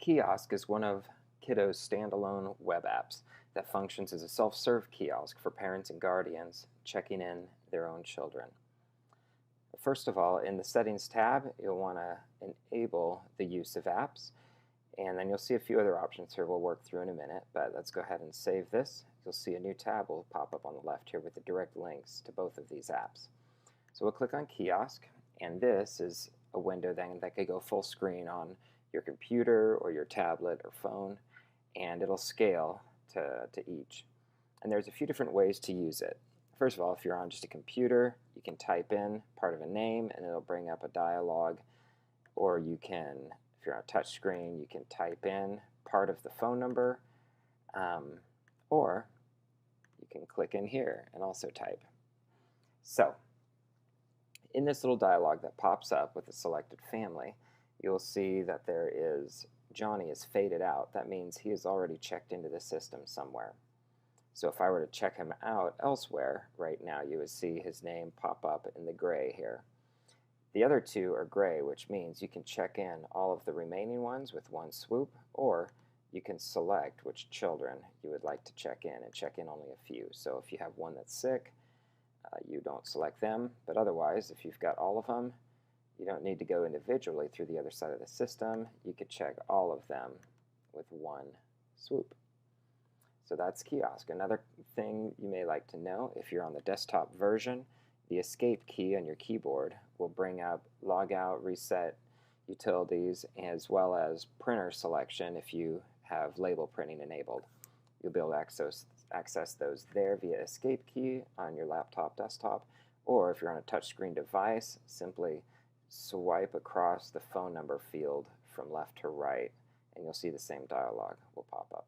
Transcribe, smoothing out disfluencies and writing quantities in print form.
Kiosk is one of Kiddo's standalone web apps that functions as a self-serve kiosk for parents and guardians checking in their own children. First of all, in the Settings tab, you'll want to enable the use of apps, and then you'll see a few other options here we'll work through in a minute, but let's go ahead and save this. You'll see a new tab will pop up on the left here with the direct links to both of these apps. So we'll click on Kiosk, and this is a window then that could go full screen on your computer or your tablet or phone, and it'll scale to each. And there's a few different ways to use it. First of all, if you're on just a computer, you can type in part of a name and it'll bring up a dialog, or you can, if you're on a touch screen, you can type in part of the phone number, or you can click in here and also type. So in this little dialog that pops up with a selected family, you'll see that there is Johnny is faded out. That means he is already checked into the system somewhere. So if I were to check him out elsewhere right now, you would see his name pop up in the gray here. The other two are gray, which means you can check in all of the remaining ones with one swoop, or you can select which children you would like to check in and check in only a few. So if you have one that's sick, you don't select them, but otherwise, if you've got all of them, you don't need to go individually through the other side of the system. You could check all of them with one swoop. So that's Kiosk. Another thing you may like to know, if you're on the desktop version, the escape key on your keyboard will bring up logout, reset utilities, as well as printer selection if you have label printing enabled. You'll be able to access those there via escape key on your laptop, desktop, or if you're on a touchscreen device, simply swipe across the phone number field from left to right and you'll see the same dialog will pop up.